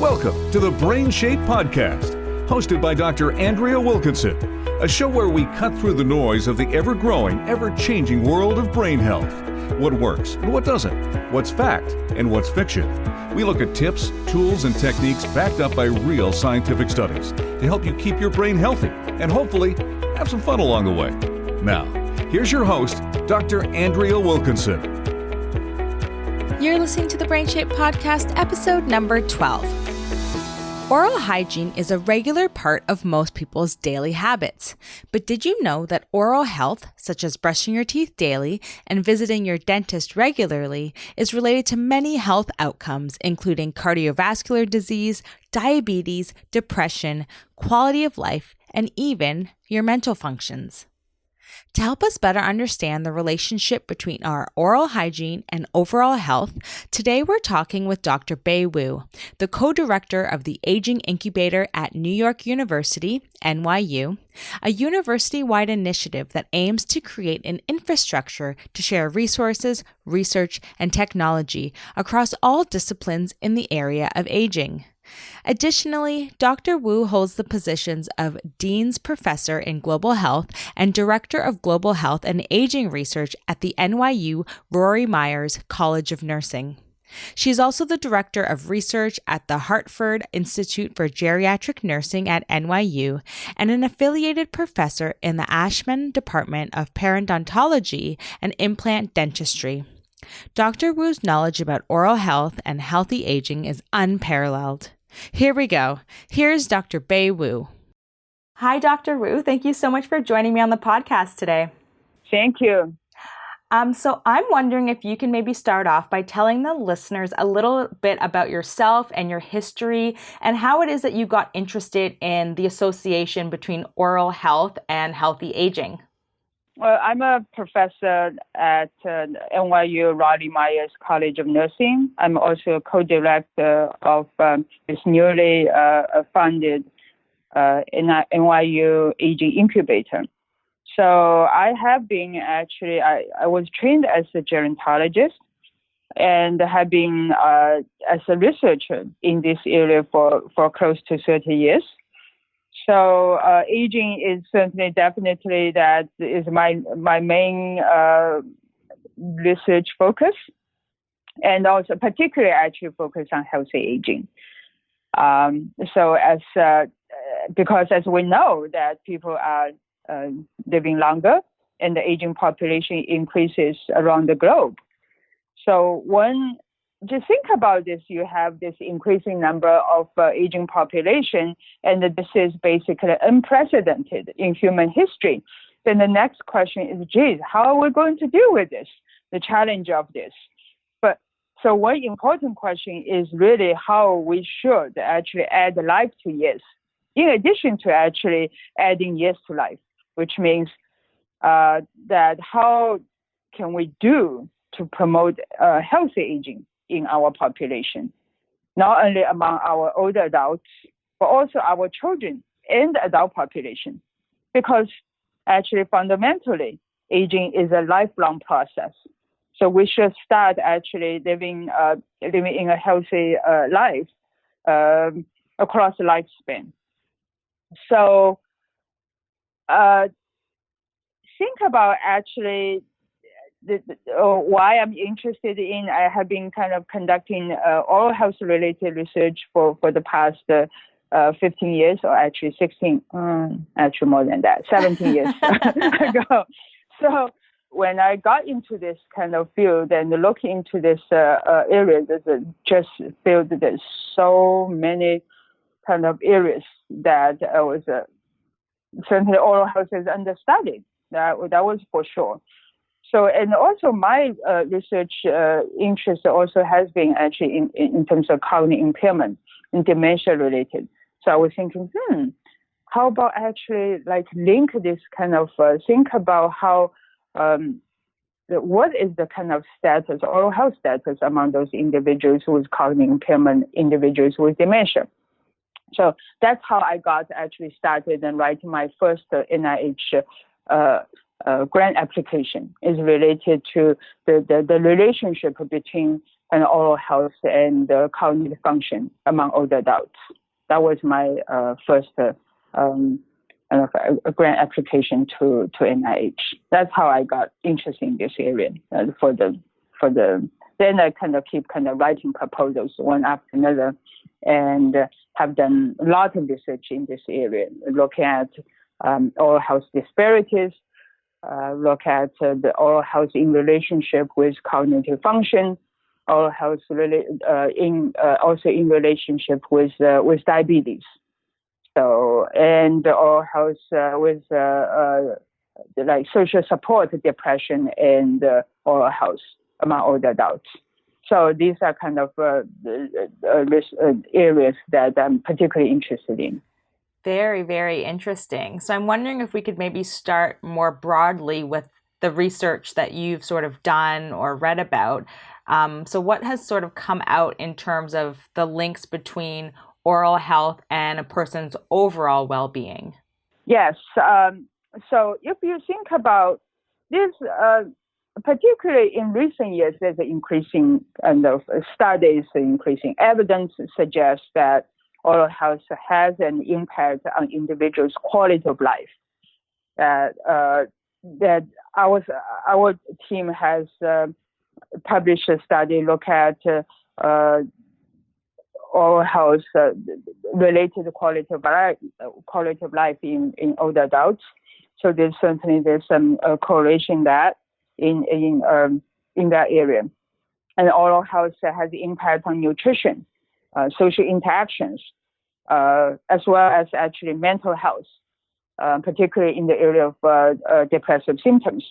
Welcome to the BrainShape Podcast, hosted by Dr. Andrea Wilkinson, a show where we cut through the noise of the ever-growing, ever-changing world of brain health. What works and what doesn't, what's fact and what's fiction. We look at tips, tools, and techniques backed up by real scientific studies to help you keep your brain healthy and hopefully have some fun along the way. Now, here's your host, Dr. Andrea Wilkinson. You're listening to the BrainShape Podcast, episode number 12. Oral hygiene is a regular part of most people's daily habits. But did you know that oral health, such as brushing your teeth daily and visiting your dentist regularly, is related to many health outcomes, including cardiovascular disease, diabetes, depression, quality of life, and even your mental functions? To help us better understand the relationship between our oral hygiene and overall health, today we're talking with Dr. Bei Wu, the co-director of the Aging Incubator at New York University, NYU, a university-wide initiative that aims to create an infrastructure to share resources, research, and technology across all disciplines in the area of aging. Additionally, Dr. Wu holds the positions of Dean's Professor in Global Health and Director of Global Health and Aging Research at the NYU Rory Meyers College of Nursing. She's also the Director of Research at the Hartford Institute for Geriatric Nursing at NYU and an affiliated professor in the Ashman Department of Periodontology and Implant Dentistry. Dr. Wu's knowledge about oral health and healthy aging is unparalleled. Here we go. Here's Dr. Bei Wu. Hi, Dr. Wu. Thank you so much for joining me on the podcast today. Thank you. So I'm wondering if you can maybe start off by telling the listeners a little bit about yourself and your history and how it is that you got interested in the association between oral health and healthy aging. Well, I'm a professor at NYU Rory Meyers College of Nursing. I'm also a co-director of this newly funded NYU Aging Incubator. So I have been actually, I was trained as a gerontologist and have been as a researcher in this area for close to 30 years. So aging is certainly definitely that is my main research focus, and also particularly actually focus on healthy aging. Because as we know that people are living longer and the aging population increases around the globe. So just think about this, you have this increasing number of aging population, and this is basically unprecedented in human history. Then the next question is, geez, how are we going to deal with this, the challenge of this? So one important question is really how we should actually add life to years, in addition to actually adding years to life, which means that how can we do to promote healthy aging in our population, not only among our older adults, but also our children and the adult population. Because actually, fundamentally, aging is a lifelong process. So we should start actually living in a healthy life across the lifespan. So think about actually why I'm interested in. I have been kind of conducting oral health related research for the past 15 years, or actually 16, actually more than that, 17 years ago. So when I got into this kind of field and look into this area, there's so many kind of areas that was certainly oral health is understudied. That was for sure. So, and also my research interest also has been actually in terms of cognitive impairment and dementia related. So I was thinking, how about actually like link this kind of, think about how, what is the kind of status, oral health status among those individuals with cognitive impairment, individuals with dementia. So that's how I got actually started and writing my first NIH grant application is related to the relationship between and oral health and cognitive function among older adults. That was my first a grant application to NIH. That's how I got interested in this area Then I kind of keep writing proposals one after another, and have done a lot of research in this area, looking at oral health disparities, look at the oral health in relationship with cognitive function, oral health also in relationship with diabetes. So, and oral health with like social support, depression, and oral health among older adults. So these are kind of areas that I'm particularly interested in. Very, very interesting. So I'm wondering if we could maybe start more broadly with the research that you've sort of done or read about. So what has sort of come out in terms of the links between oral health and a person's overall well-being? Yes. So if you think about this, particularly in recent years, there's an increasing studies, increasing evidence suggests that oral health has an impact on individuals' quality of life. That our team has published a study look at oral health related to quality of life in older adults. So there's some correlation that in that area, and oral health has impact on nutrition, social interactions, as well as actually mental health, particularly in the area of depressive symptoms,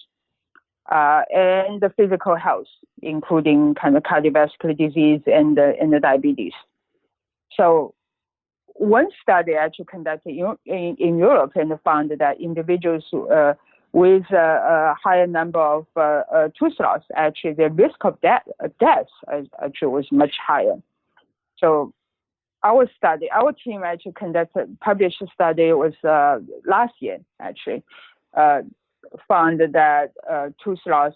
and the physical health, including kind of cardiovascular disease and the diabetes. So one study actually conducted in Europe and found that individuals with a higher number of tooth loss, actually the risk of death actually was much higher. So our team actually published a study, it was last year actually, found that tooth loss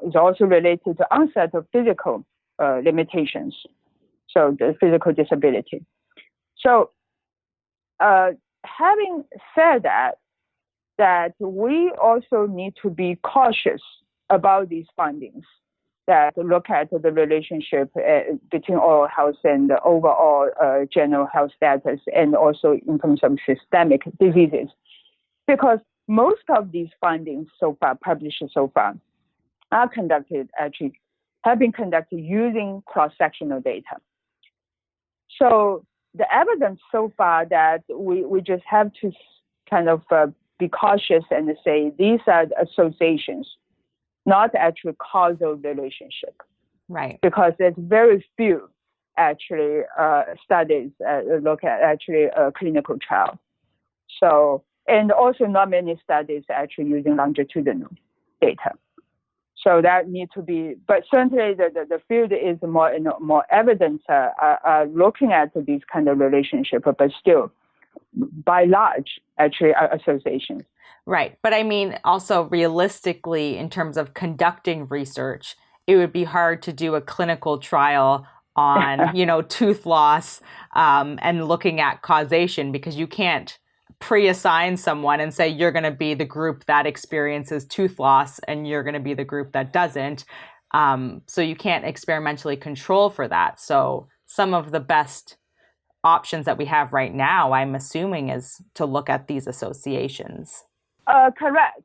is also related to onset of physical limitations, so the physical disability. So having said that we also need to be cautious about these findings that look at the relationship between oral health and the overall general health status, and also in terms of systemic diseases. Because most of these findings published so far, have been conducted using cross-sectional data. So the evidence so far that we just have to kind of be cautious and say these are associations, not actually causal relationship. Right. Because there's very few actually studies look at actually a clinical trial. So, and also not many studies actually using longitudinal data. So that need to be, but certainly the field is more evidence looking at these kind of relationship, but still by large actually are associations. Right. But I mean, also realistically, in terms of conducting research, it would be hard to do a clinical trial on, tooth loss and looking at causation, because you can't pre-assign someone and say you're going to be the group that experiences tooth loss and you're going to be the group that doesn't. So you can't experimentally control for that. So some of the best options that we have right now, I'm assuming, is to look at these associations. Correct.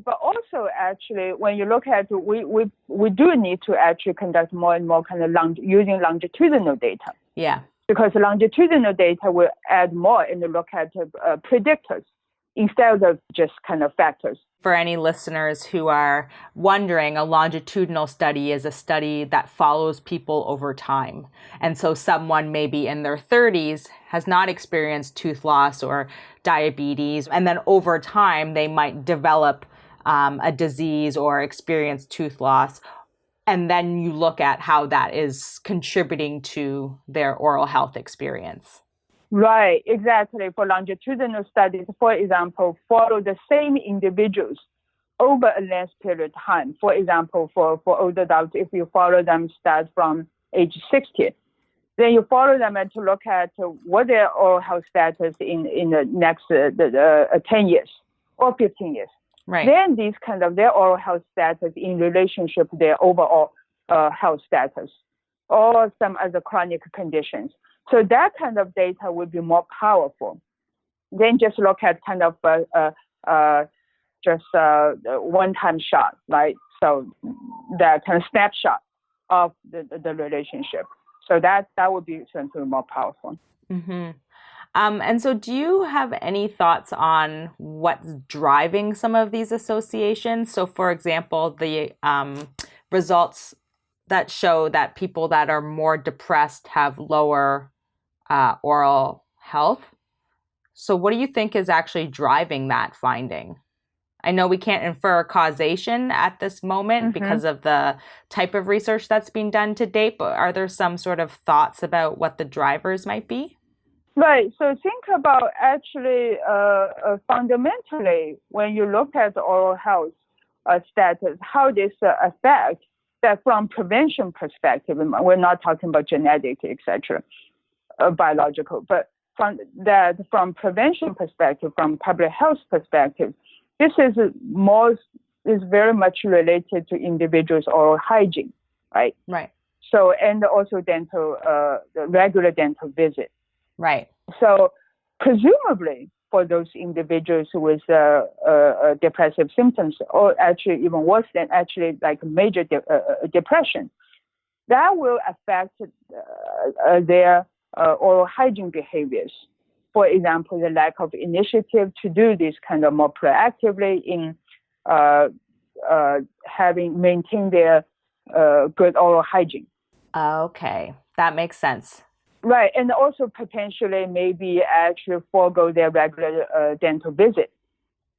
But also, actually, when you look at, we do need to actually conduct more and more kind of using longitudinal data. Yeah. Because longitudinal data will add more and look at predictors instead of just kind of factors. For any listeners who are wondering, a longitudinal study is a study that follows people over time. And so someone maybe in their 30s has not experienced tooth loss or diabetes, and then over time they might develop a disease or experience tooth loss. And then you look at how that is contributing to their oral health experience. Right, exactly. For longitudinal studies, for example, follow the same individuals over a less period of time. For example, for older adults, if you follow them start from age 60, then you follow them and to look at what their oral health status in the next 10 years or 15 years. Right. Then these kind of their oral health status in relationship to their overall health status or some other chronic conditions. So that kind of data would be more powerful than just look at kind of just one-time shot, right? So that kind of snapshot of the relationship. So that would be something more powerful. Mm-hmm. And so do you have any thoughts on what's driving some of these associations? So for example, the results that show that people that are more depressed have lower oral health. So what do you think is actually driving that finding? I know we can't infer causation at this moment because of the type of research that's being done to date, but are there some sort of thoughts about what the drivers might be? Right. So think about actually fundamentally, when you look at the oral health status, how this affects that from prevention perspective. We're not talking about genetic, etc., biological, but from prevention perspective, from public health perspective, this is very much related to individuals' oral hygiene, right? Right. So and also regular dental visit. Right. So presumably for those individuals with depressive symptoms, or actually even worse than actually like major depression, that will affect their oral hygiene behaviors. For example, the lack of initiative to do this kind of more proactively in maintain their good oral hygiene. Okay, that makes sense. Right, and also potentially maybe actually forego their regular dental visit.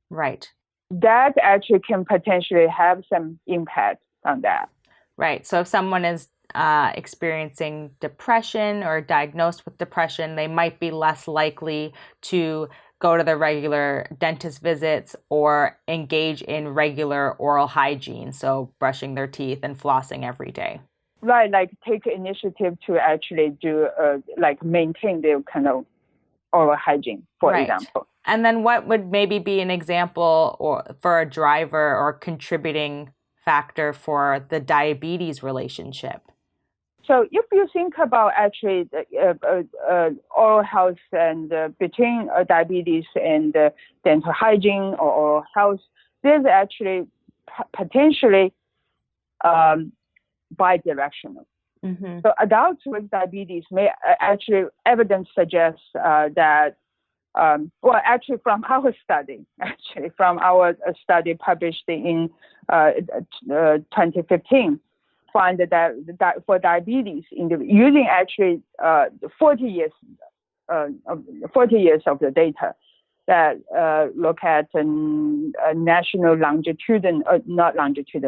Right. That actually can potentially have some impact on that. Right. So if someone is experiencing depression or diagnosed with depression, they might be less likely to go to their regular dentist visits or engage in regular oral hygiene, so brushing their teeth and flossing every day. Right, like take initiative to actually do, maintain their kind of oral hygiene, for example. And then what would maybe be an example or for a driver or contributing factor for the diabetes relationship? So if you think about actually oral health and between diabetes and dental hygiene or oral health, there's actually potentially bidirectional. Mm-hmm. So adults with diabetes may actually, evidence suggests that, from our study published in 2015, find that for diabetes, using actually 40 years of the data that look at national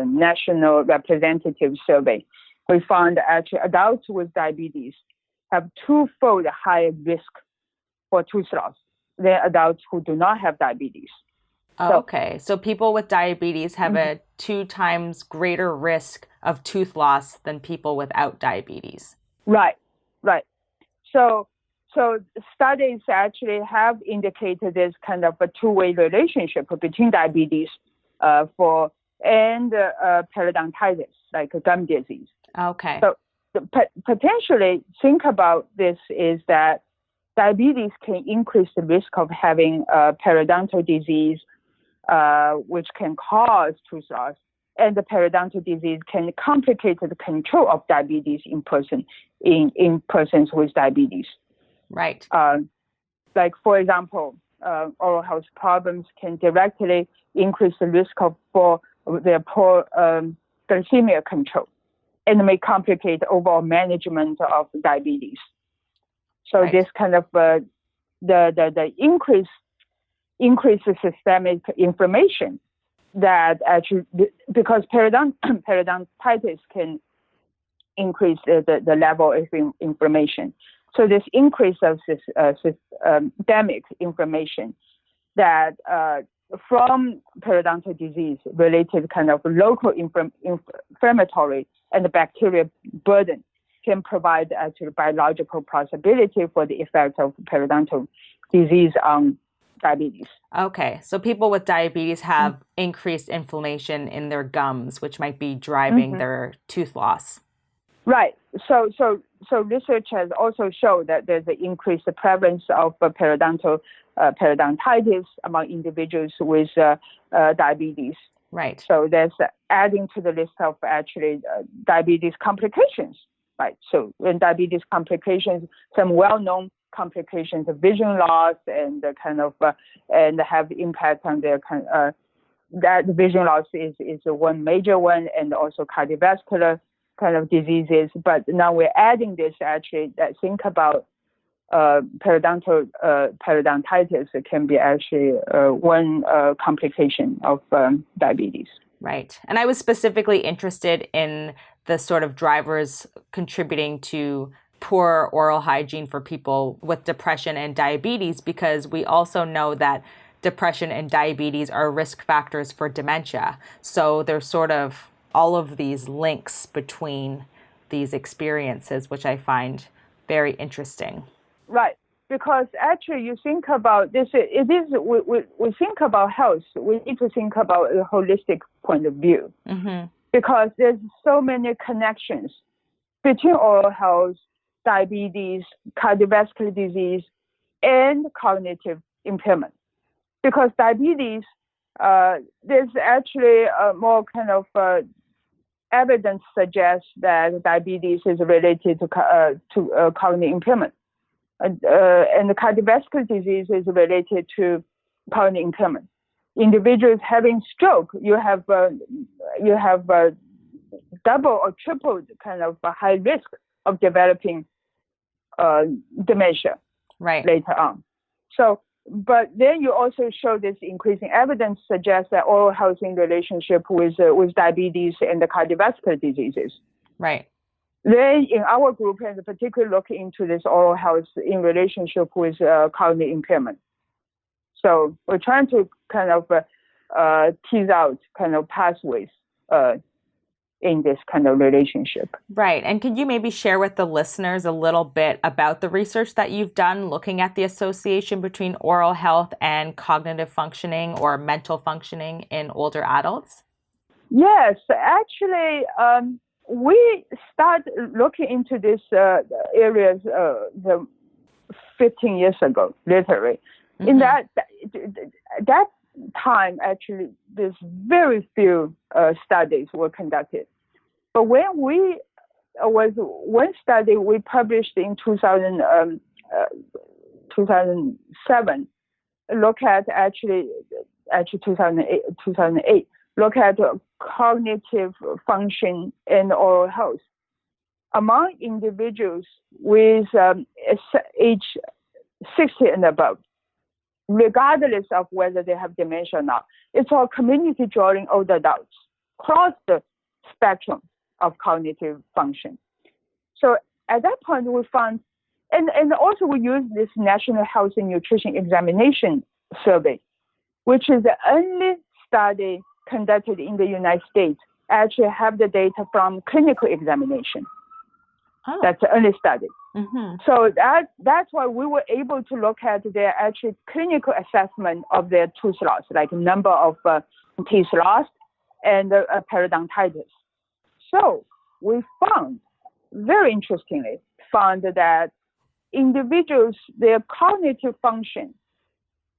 national representative survey, we found that actually adults with diabetes have twofold higher risk for tooth loss than adults who do not have diabetes. Okay, so people with diabetes have a 2 times greater risk of tooth loss than people without diabetes. Right. So studies actually have indicated there's kind of a two-way relationship between diabetes and periodontitis, like gum disease. Okay. So potentially think about this is that diabetes can increase the risk of having periodontal disease, which can cause tooth loss, and the periodontal disease can complicate the control of diabetes in persons with diabetes. Right. Like for example, oral health problems can directly increase the risk for their poor glycemia control, and may complicate overall management of diabetes. So this kind of the increases systemic inflammation that actually, because periodontitis can increase the level of inflammation. So this increase of systemic inflammation that from periodontal disease related kind of local inflammatory and bacterial burden can provide actually biological possibility for the effect of periodontal disease on diabetes. Okay, so people with diabetes have increased inflammation in their gums, which might be driving their tooth loss. Right. So research has also shown that there's an increased prevalence of periodontal periodontitis among individuals with diabetes. Right. So there's adding to the list of actually diabetes complications. Right. So in diabetes complications, some well-known complications of vision loss and and have impact on their that vision loss is one major one, and also cardiovascular kind of diseases. But now we're adding this actually that think about periodontal periodontitis can be actually one complication of diabetes. Right. And I was specifically interested in the sort of drivers contributing to poor oral hygiene for people with depression and diabetes, because we also know that depression and diabetes are risk factors for dementia. So there's sort of all of these links between these experiences, which I find very interesting. Right. Because actually you think about this, we think about health, we need to think about a holistic point of view. Because there's so many connections between oral health, diabetes, cardiovascular disease, and cognitive impairment. Because diabetes, there's actually more kind of evidence suggests that diabetes is related to cognitive impairment. And the cardiovascular disease is related to cognitive impairment. Individuals having stroke, you have double or triple kind of a high risk of developing dementia later on. So, but then you also show this increasing evidence suggests that oral health in relationship with diabetes and the cardiovascular diseases. Right. Then in our group, and particularly look into this oral health in relationship with cognitive impairment. So we're trying to kind of tease out kind of pathways in this kind of relationship. Right. And could you maybe share with the listeners a little bit about the research that you've done looking at the association between oral health and cognitive functioning or mental functioning in older adults? Yes, actually, we start looking into these areas 15 years ago, literally. In that time, actually, there's very few studies were conducted. But when was one study we published in 2007, look at actually 2008, look at cognitive function and oral health among individuals with age 60 and above, regardless of whether they have dementia or not. It's all community drawing older adults across the spectrum of cognitive function. So at that point we found, and also we use this National Health and Nutrition Examination Survey, which is the only study conducted in the United States actually have the data from clinical examination. Oh. That's the only study. So that's why we were able to look at their actual clinical assessment of their tooth loss, like number of teeth lost and periodontitis. So we found, very interestingly, that individuals, their cognitive function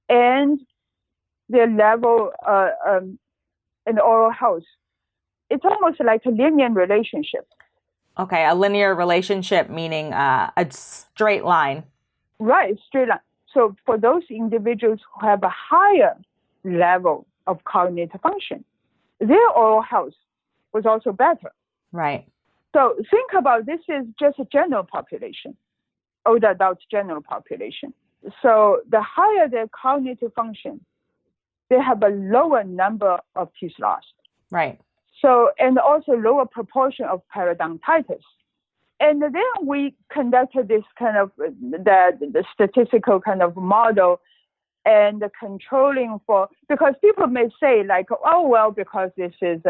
and their level in oral health, it's almost like a linear relationship. Okay, a linear relationship meaning a straight line. Right, straight line. So for those individuals who have a higher level of cognitive function, their oral health was also better. Right. So think about this is just a general population, older adult general population. So the higher their cognitive function, they have a lower number of teeth lost. Right. So, and also lower proportion of periodontitis. And then we conducted this kind of the statistical kind of model and the controlling for, because people may say like, oh, well, because this is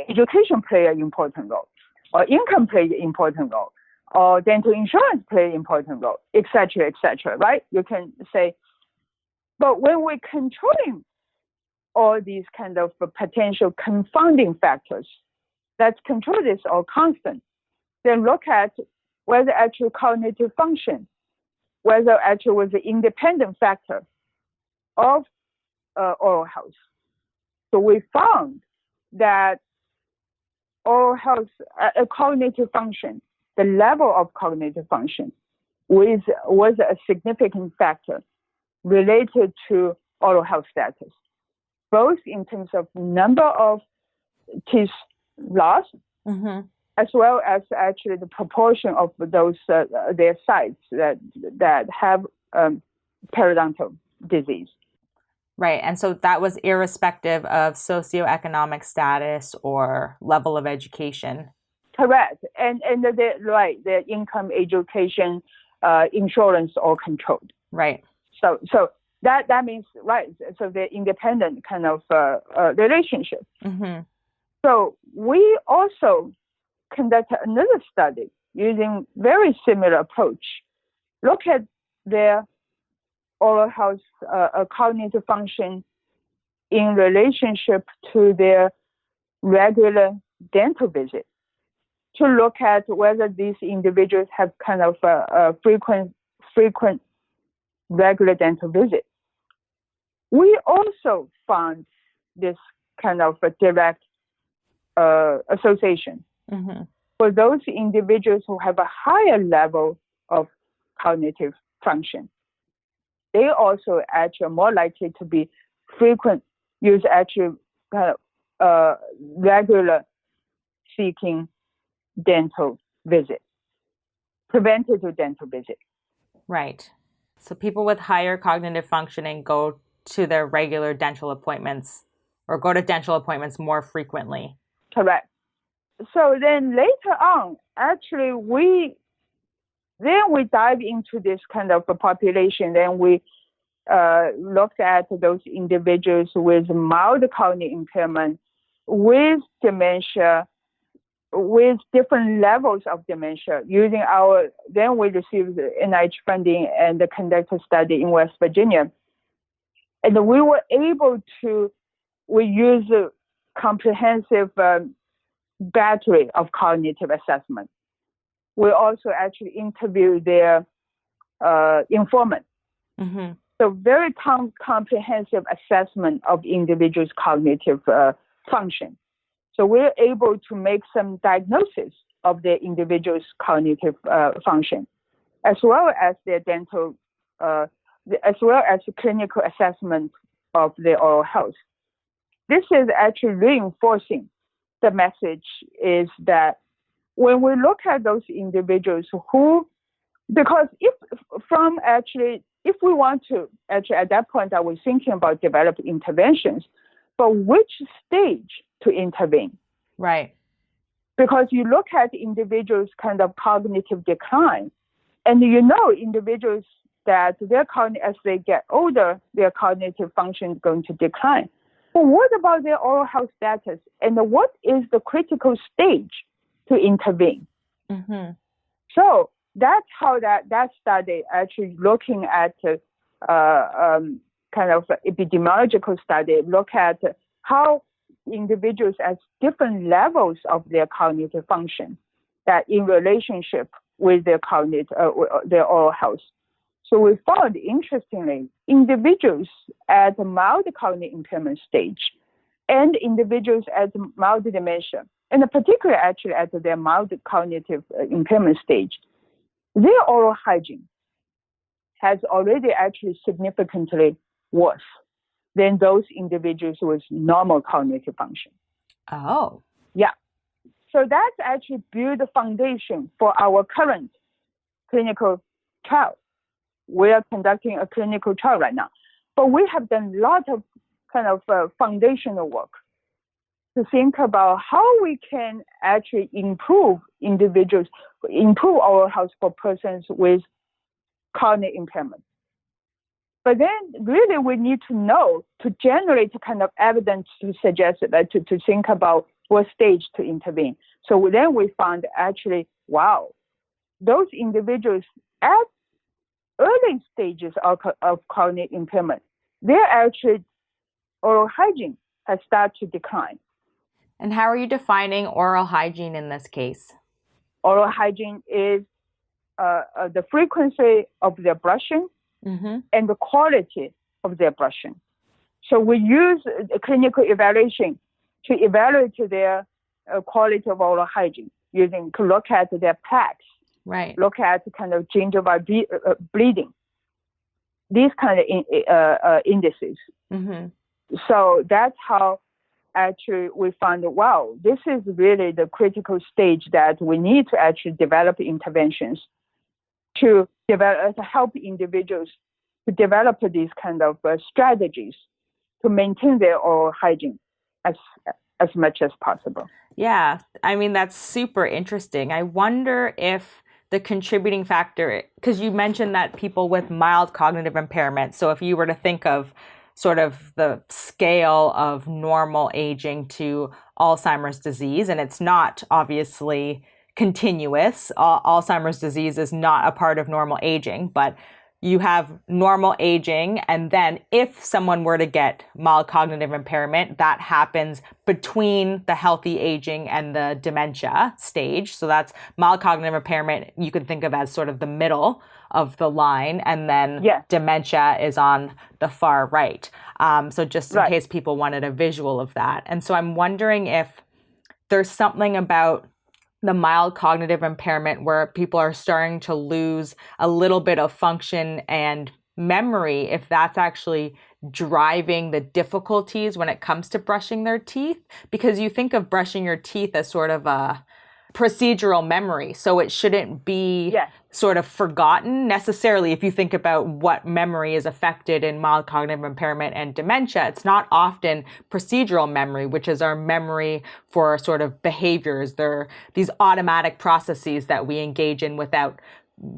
education play an important role, or income play an important role, or dental insurance play an important role, et cetera, right? You can say, but when we're controlling all these kind of potential confounding factors, that control this all constant, then look at whether actual cognitive function, whether actually was an independent factor of oral health. So we found that oral health, cognitive function, the level of cognitive function was a significant factor related to oral health status, both in terms of number of teeth lost, as well as actually the proportion of those their sites that have periodontal disease. Right. And so that was irrespective of socioeconomic status or level of education. Correct. And the income, education, insurance all controlled. Right. So that means, right, so the independent kind of relationship. So we also conducted another study using very similar approach. Look at their oral health cognitive function in relationship to their regular dental visit, to look at whether these individuals have kind of a frequent regular dental visit. We also found this kind of a direct association for those individuals who have a higher level of cognitive function. They also actually are more likely to be regular seeking dental visit, preventative dental visit. Right. So people with higher cognitive functioning go to their regular dental appointments or go to dental appointments more frequently. Correct. So then later on, actually, we dive into this kind of a population. Then we looked at those individuals with mild cognitive impairment, with dementia, with different levels of dementia. Then we received NIH funding and conducted a study in West Virginia. And we were able to, we use a comprehensive battery of cognitive assessment. We also actually interviewed their informant. So very comprehensive assessment of individuals' cognitive function. So we're able to make some diagnosis of the individual's cognitive function, as well as their dental, as well as clinical assessment of their oral health. This is actually reinforcing the message is that when we look at those individuals because if we want to, actually at that point I was thinking about developing interventions, but which stage to intervene? Right. Because you look at individuals' kind of cognitive decline, and individuals that as they get older, their cognitive function is going to decline. But what about their oral health status? And what is the critical stage to intervene? So that's how that study actually looking at kind of epidemiological study, look at how individuals at different levels of their cognitive function that in relationship with their their oral health. So we found, interestingly, individuals at the mild cognitive impairment stage and individuals at mild dementia, and particularly actually at their mild cognitive impairment stage, their oral hygiene has already actually significantly worse than those individuals with normal cognitive function. Oh. Yeah. So that's actually built the foundation for our current clinical trial. We are conducting a clinical trial right now. But we have done a lot of kind of foundational work to think about how we can actually improve oral health for persons with cognitive impairment. But then really we need to know to generate kind of evidence to suggest that to think about what stage to intervene. So then we found actually, wow, those individuals at early stages of cognitive impairment, their actually oral hygiene has started to decline. And how are you defining oral hygiene in this case? Oral hygiene is the frequency of their brushing and the quality of their brushing. So we use clinical evaluation to evaluate their quality of oral hygiene using to look at their plaques, right? Look at kind of gingival bleeding, these kind of indices. So that's how actually we found, wow, this is really the critical stage that we need to actually develop interventions to help individuals to develop these kind of strategies to maintain their oral hygiene as much as possible. Yeah, I mean, that's super interesting. I wonder if the contributing factor, because you mentioned that people with mild cognitive impairment, so if you were to think of sort of the scale of normal aging to Alzheimer's disease, and it's not obviously continuous. Alzheimer's disease is not a part of normal aging, but you have normal aging, and then if someone were to get mild cognitive impairment, that happens between the healthy aging and the dementia stage. So that's mild cognitive impairment, you can think of as sort of the middle of the line, and then dementia is on the far right. So just in case people wanted a visual of that. And so I'm wondering if there's something about the mild cognitive impairment where people are starting to lose a little bit of function and memory, if that's actually driving the difficulties when it comes to brushing their teeth. Because you think of brushing your teeth as sort of a procedural memory, so it shouldn't be sort of forgotten necessarily. If you think about what memory is affected in mild cognitive impairment and dementia, it's not often procedural memory, which is our memory for sort of behaviors. They're these automatic processes that we engage in without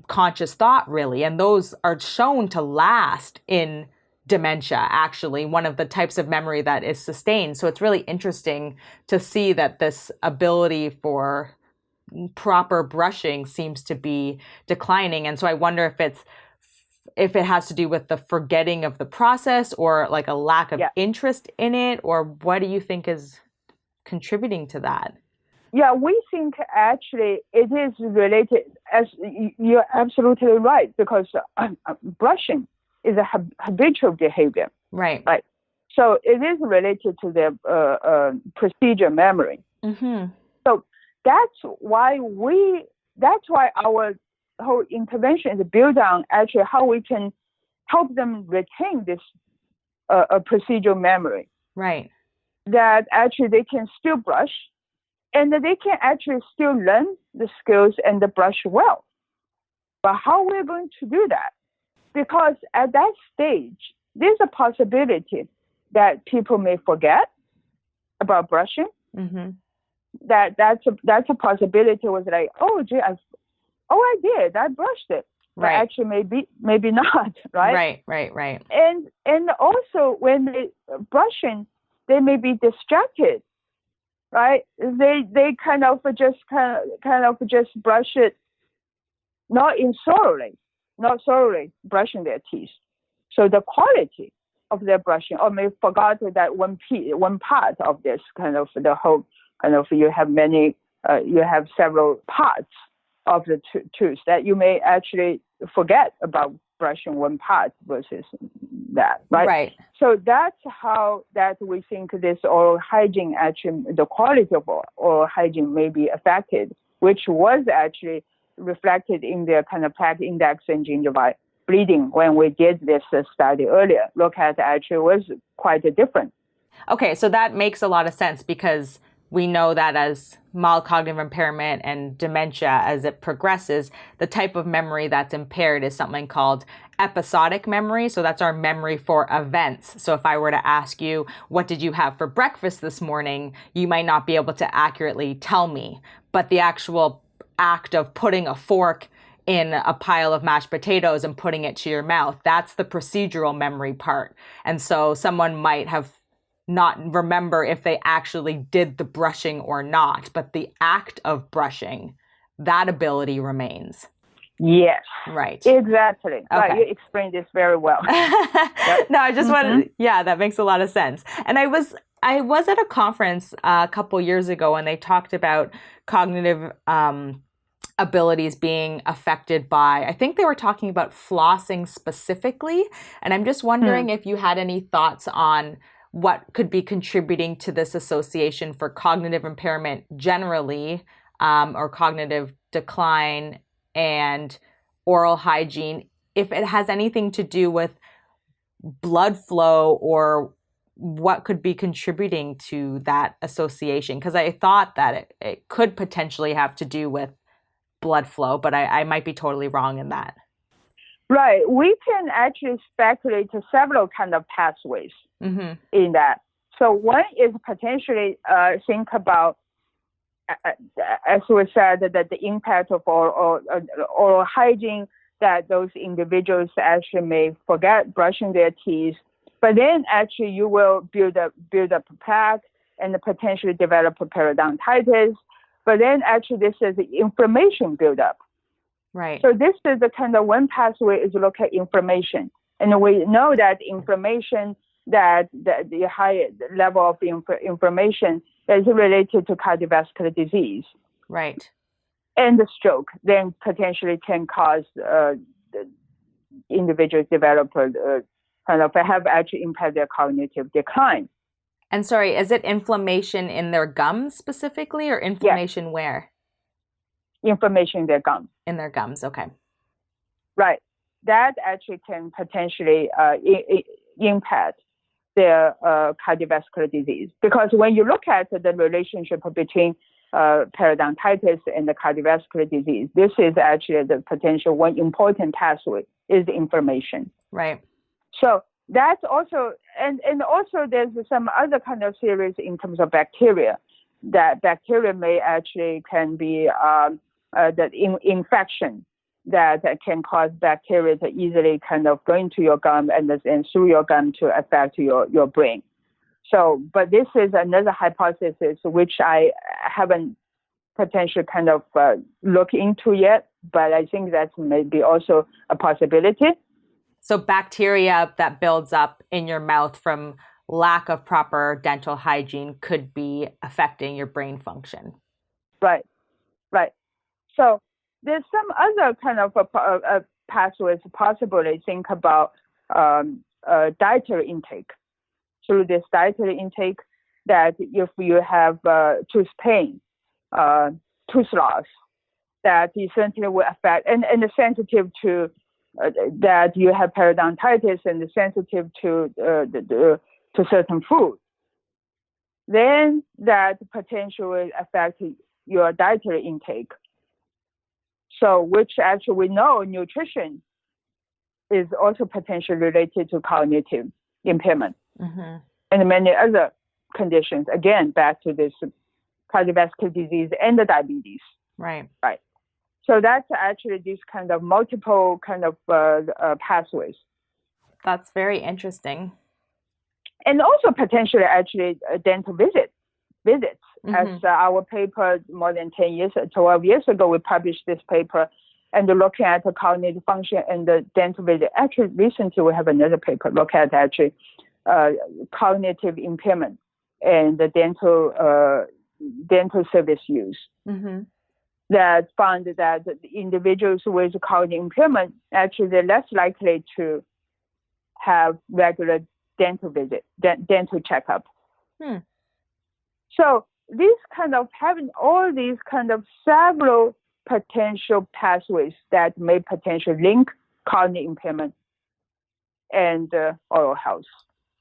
conscious thought, really, and those are shown to last in dementia, actually, one of the types of memory that is sustained. So it's really interesting to see that this ability for proper brushing seems to be declining. And so I wonder if it has to do with the forgetting of the process or like a lack of interest in it, or what do you think is contributing to that? Yeah, we think actually it is related, as you're absolutely right, because brushing is a habitual behavior. Right. So it is related to the procedure memory. So that's why our whole intervention is built on actually how we can help them retain this procedural memory. Right. That actually they can still brush, and that they can actually still learn the skills and the brush well. But how we're going to do that? Because at that stage, there's a possibility that people may forget about brushing. That's a possibility. Was like, oh gee, I did, I brushed it. But actually maybe not, right? Right. And also when they brushing, they may be distracted, right? They kind of just brush it, not thoroughly brushing their teeth. So the quality of their brushing, or may forgot that one part of this kind of the whole kind of you have several parts of the tooth that you may actually forget about brushing one part versus that, right? Right. So that's how that we think this oral hygiene actually, the quality of oral hygiene may be affected, which was actually reflected in their kind of plaque index and gingival bleeding when we did this study earlier. Look at actually was quite different. Okay, so that makes a lot of sense because we know that as mild cognitive impairment and dementia, as it progresses, the type of memory that's impaired is something called episodic memory. So that's our memory for events. So if I were to ask you, what did you have for breakfast this morning? You might not be able to accurately tell me, but the actual act of putting a fork in a pile of mashed potatoes and putting it to your mouth. That's the procedural memory part. And so someone might have not remember if they actually did the brushing or not, but the act of brushing, that ability remains. Yes. Right. Exactly. Okay. Right. You explained this very well. Yep. No, I just wanted, that makes a lot of sense. And I was at a conference a couple years ago and they talked about cognitive abilities being affected by, I think they were talking about flossing specifically. And I'm just wondering if you had any thoughts on what could be contributing to this association for cognitive impairment generally, or cognitive decline and oral hygiene, if it has anything to do with blood flow or what could be contributing to that association. Because I thought that it could potentially have to do with blood flow, but I might be totally wrong in that. Right. We can actually speculate to several kind of pathways in that. So one is potentially think about, as we said, that the impact of oral hygiene, that those individuals actually may forget brushing their teeth, but then actually you will build up a plaque and potentially develop a periodontitis. But then actually this is the inflammation buildup. Right. So this is the kind of one pathway is look at inflammation. And we know that inflammation, that the high level of inflammation is related to cardiovascular disease. Right. And the stroke then potentially can cause the individuals develop kind of have actually impact their cognitive decline. And sorry, is it inflammation in their gums specifically or inflammation where? Inflammation in their gums. In their gums, okay. Right. That actually can potentially impact their cardiovascular disease. Because when you look at the relationship between periodontitis and the cardiovascular disease, this is actually the potential one important pathway is the inflammation. Right. So that's also, and also there's some other kind of theories in terms of bacteria, that bacteria may actually can be the infection that can cause bacteria to easily kind of go into your gum and through your gum to affect your brain. So, but this is another hypothesis which I haven't potentially kind of looked into yet, but I think that's maybe also a possibility. So bacteria that builds up in your mouth from lack of proper dental hygiene could be affecting your brain function. Right, right. So there's some other kind of pathways possibly think about dietary intake. Through this dietary intake, that if you have tooth pain, tooth loss, that you certainly will affect, and sensitive to that you have periodontitis and sensitive to certain food, then that potentially will affect your dietary intake. So, which actually we know nutrition is also potentially related to cognitive impairment and many other conditions. Again, back to this cardiovascular disease and the diabetes. Right. Right. So that's actually this kind of multiple kind of pathways. That's very interesting. And also potentially actually dental visits. As our paper more than 12 years ago, we published this paper and looking at the cognitive function and the dental visit. Actually, recently we have another paper look at actually cognitive impairment and the dental service use. That found that the individuals with cognitive impairment, actually they're less likely to have regular dental visit, dental checkup. So this kind of having all these kind of several potential pathways that may potentially link cognitive impairment and oral health.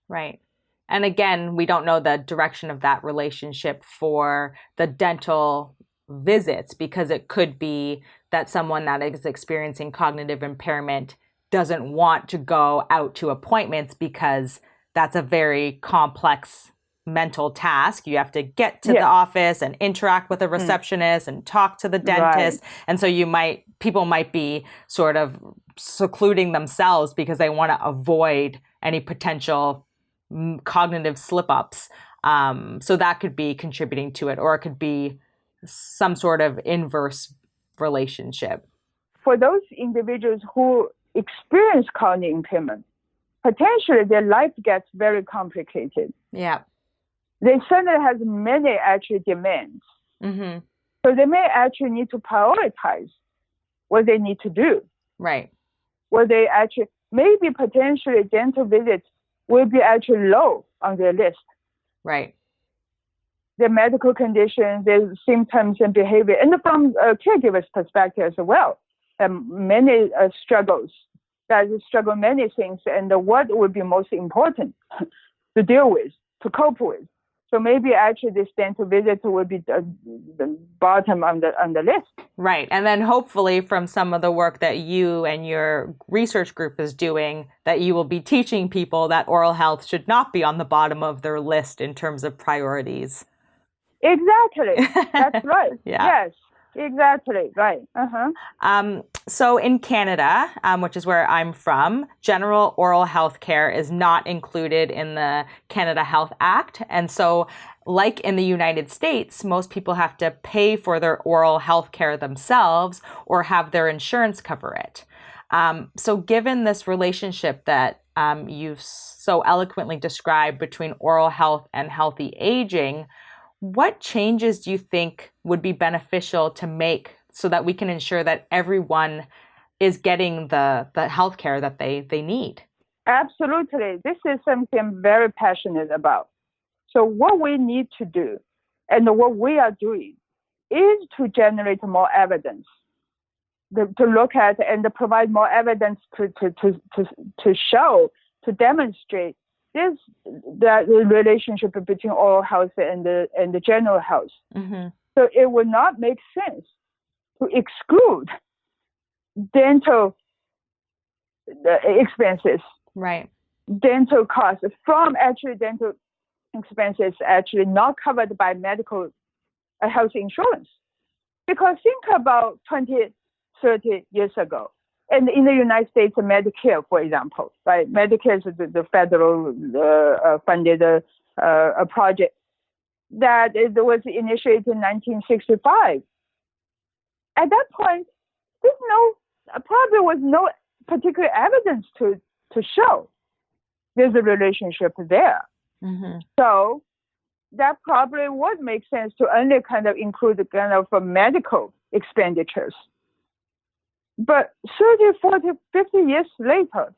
Right. And again, we don't know the direction of that relationship for the dental visits, because it could be that someone that is experiencing cognitive impairment doesn't want to go out to appointments because that's a very complex mental task. You have to get to the office and interact with a receptionist and talk to the dentist. Right. And so people might be sort of secluding themselves because they want to avoid any potential cognitive slip-ups. So that could be contributing to it, or it could be some sort of inverse relationship. For those individuals who experience cognitive impairment, potentially their life gets very complicated. Yeah. They certainly have many actually demands. Mm-hmm. So they may actually need to prioritize what they need to do. Right. Where they actually, maybe potentially dental visits will be actually low on their list. Right. Their medical conditions, their symptoms and behavior, and from a caregiver's perspective as well. Many struggle many things, and what would be most important to deal with, to cope with. So maybe actually this dental visit will be the bottom on the list. Right. And then hopefully from some of the work that you and your research group is doing, that you will be teaching people that oral health should not be on the bottom of their list in terms of priorities. Exactly. That's right. Yeah. Yes. Exactly. Right. So in Canada, which is where I'm from, general oral health care is not included in the Canada Health Act. And so like in the United States, most people have to pay for their oral health care themselves or have their insurance cover it. So given this relationship that you've so eloquently described between oral health and healthy aging, what changes do you think would be beneficial to make so that we can ensure that everyone is getting the health care that they need? Absolutely. This is something I'm very passionate about. So what we need to do and what we are doing is to generate more evidence, to look at and to provide more evidence to show, to demonstrate the relationship between oral health and the general health. Mm-hmm. So it would not make sense to exclude dental expenses, right? Dental costs from actually dental expenses actually not covered by medical health insurance. Because think about 20, 30 years ago. And in the United States, Medicare, for example, right? Medicare is the federal funded project that was initiated in 1965. At that point, probably was no particular evidence to show there's a relationship there. Mm-hmm. So that probably would make sense to only kind of include the kind of medical expenditures. But 30, 40, 50 years later,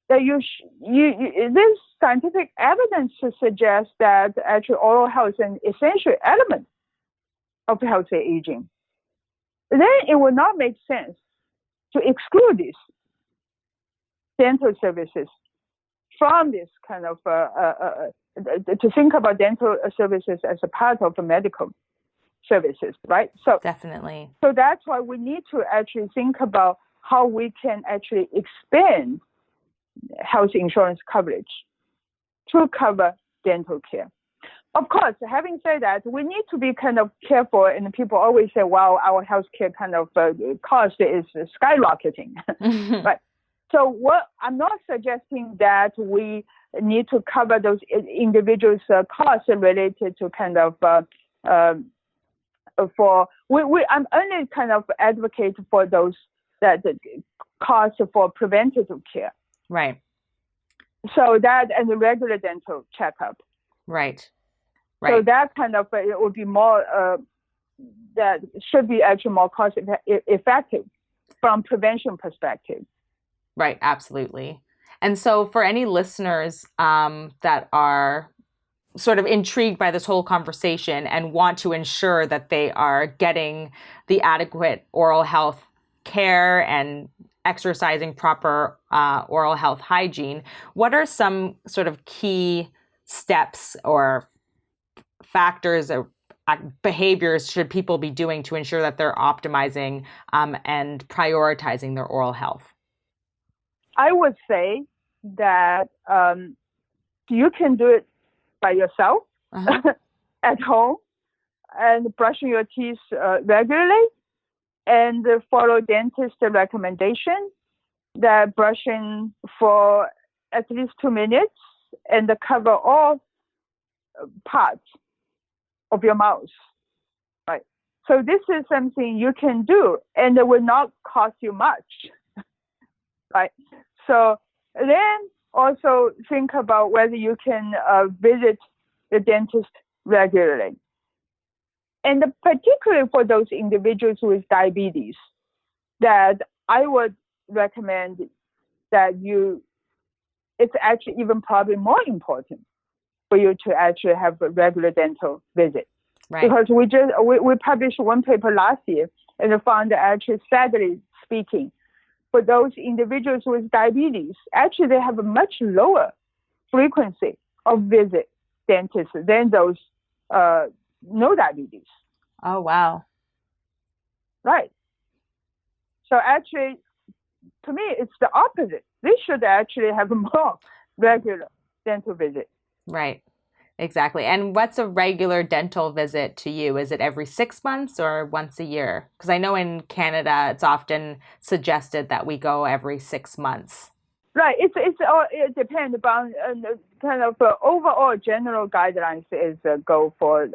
that there's scientific evidence to suggest that actually oral health is an essential element of healthy aging. Then it would not make sense to exclude these dental services from this kind of, to think about dental services as a part of the medical services, right? So definitely. So that's why we need to actually think about how we can actually expand health insurance coverage to cover dental care. Of course, having said that, we need to be kind of careful, and people always say, well, our healthcare kind of cost is skyrocketing. Right? So I'm not suggesting that we need to cover those individuals' costs related to kind of I'm only kind of advocate for those that costs for preventative care. Right. So that and the regular dental checkup. Right. So that kind of it would be more that should be actually more cost effective from prevention perspective. Right. Absolutely. And so for any listeners that are sort of intrigued by this whole conversation and want to ensure that they are getting the adequate oral health care and exercising proper oral health hygiene, what are some sort of key steps or factors or behaviors should people be doing to ensure that they're optimizing and prioritizing their oral health? I would say that you can do it by yourself at home and brushing your teeth regularly and follow dentist recommendation that brushing for at least 2 minutes and cover all parts of your mouth, right? So this is something you can do and it will not cost you much, right? So then also think about whether you can visit the dentist regularly. And particularly for those individuals with diabetes, that I would recommend that it's actually even probably more important for you to actually have a regular dental visit. Right. Because we published one paper last year and found that actually, sadly speaking, for those individuals with diabetes, actually they have a much lower frequency of visit dentists than those no diabetes. Oh, wow. Right. So actually, to me, it's the opposite. They should actually have more regular dental visits. Right. Exactly. And what's a regular dental visit to you? Is it every 6 months or once a year? Because I know in Canada, it's often suggested that we go every 6 months. Right. It depends upon kind of overall general guidelines is go for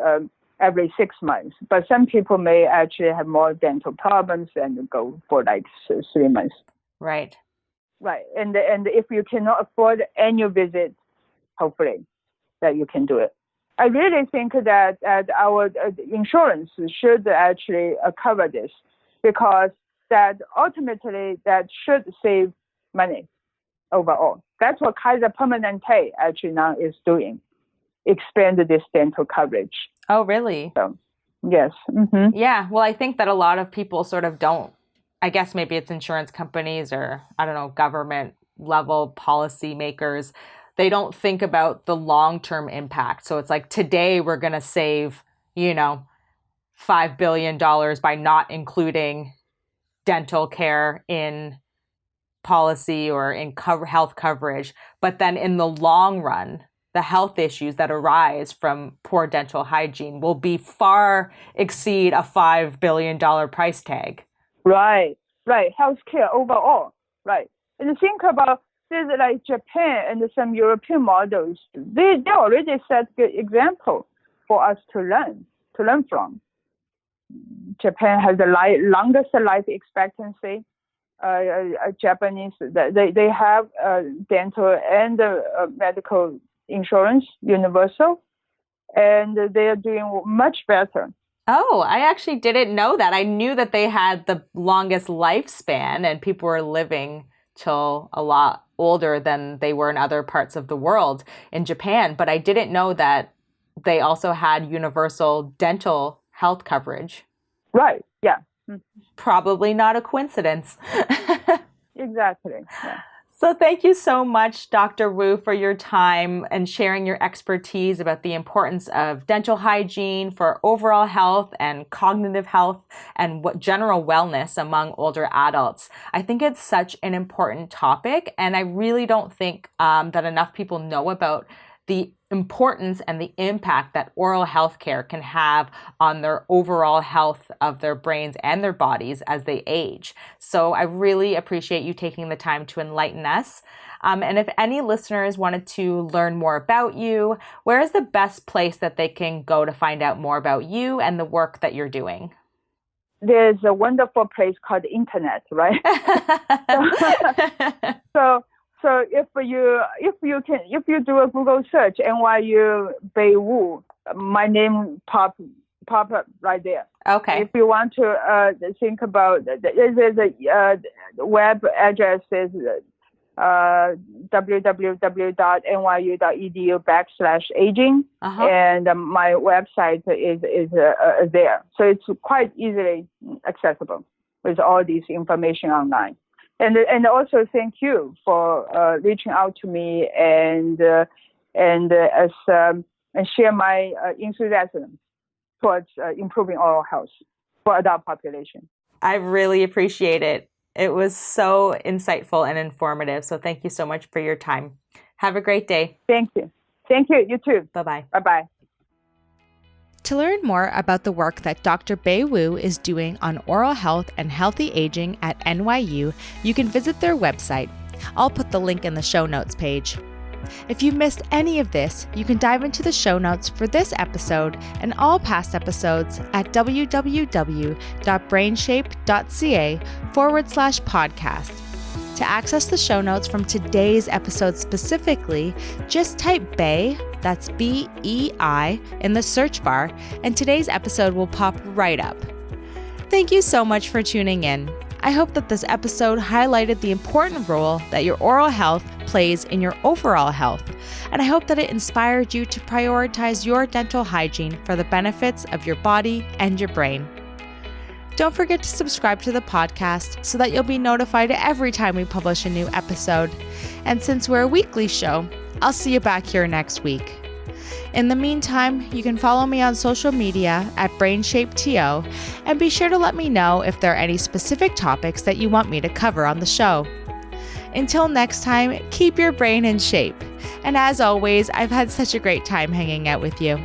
every 6 months. But some people may actually have more dental problems and go for like 3 months. Right. Right. And if you cannot afford annual visits, hopefully that you can do it. I really think that our insurance should actually cover this because that ultimately that should save money overall. That's what Kaiser Permanente actually now is doing, expand this dental coverage. Oh, really? So, yes. Mm-hmm. Yeah. Well, I think that a lot of people sort of don't. I guess maybe it's insurance companies or, I don't know, government level policy makers. They don't think about the long-term impact. So it's like today we're going to save, $5 billion by not including dental care in policy or in health coverage. But then in the long run, the health issues that arise from poor dental hygiene will far exceed a $5 billion price tag. Right. Healthcare overall. Right. And think about this, like Japan and some European models. They already set good example for us to learn from. Japan has the longest life expectancy. Japanese, they have dental and medical insurance, universal, and they are doing much better. Oh, I actually didn't know that. I knew that they had the longest lifespan and people were living till a lot older than they were in other parts of the world in Japan. But I didn't know that they also had universal dental health coverage. Right. Yeah. Probably not a coincidence. Exactly. Yeah. So thank you so much, Dr. Wu, for your time and sharing your expertise about the importance of dental hygiene for overall health and cognitive health and general wellness among older adults. I think it's such an important topic, and I really don't think that enough people know about the importance and the impact that oral health care can have on their overall health of their brains and their bodies as they age. So I really appreciate you taking the time to enlighten us. And if any listeners wanted to learn more about you, where is the best place that they can go to find out more about you and the work that you're doing? There's a wonderful place called the internet, right? So if you do a Google search, NYU Bei Wu, my name pop up right there. Okay. If you want to think about, there's a web address is www.nyu.edu/aging, and my website is there. So it's quite easily accessible with all this information online. And also thank you for reaching out to me and share my enthusiasm towards improving oral health for adult population. I really appreciate it. It was so insightful and informative. So thank you so much for your time. Have a great day. Thank you. Thank you. You too. Bye-bye. Bye-bye. To learn more about the work that Dr. Bei Wu is doing on oral health and healthy aging at NYU, you can visit their website. I'll put the link in the show notes page. If you missed any of this, you can dive into the show notes for this episode and all past episodes at www.brainshape.ca/podcast. To access the show notes from today's episode specifically, just type Bei, that's BEI, in the search bar, and today's episode will pop right up. Thank you so much for tuning in. I hope that this episode highlighted the important role that your oral health plays in your overall health, and I hope that it inspired you to prioritize your dental hygiene for the benefits of your body and your brain. Don't forget to subscribe to the podcast so that you'll be notified every time we publish a new episode. And since we're a weekly show, I'll see you back here next week. In the meantime, you can follow me on social media at BrainShapeTO, and be sure to let me know if there are any specific topics that you want me to cover on the show. Until next time, keep your brain in shape. And as always, I've had such a great time hanging out with you.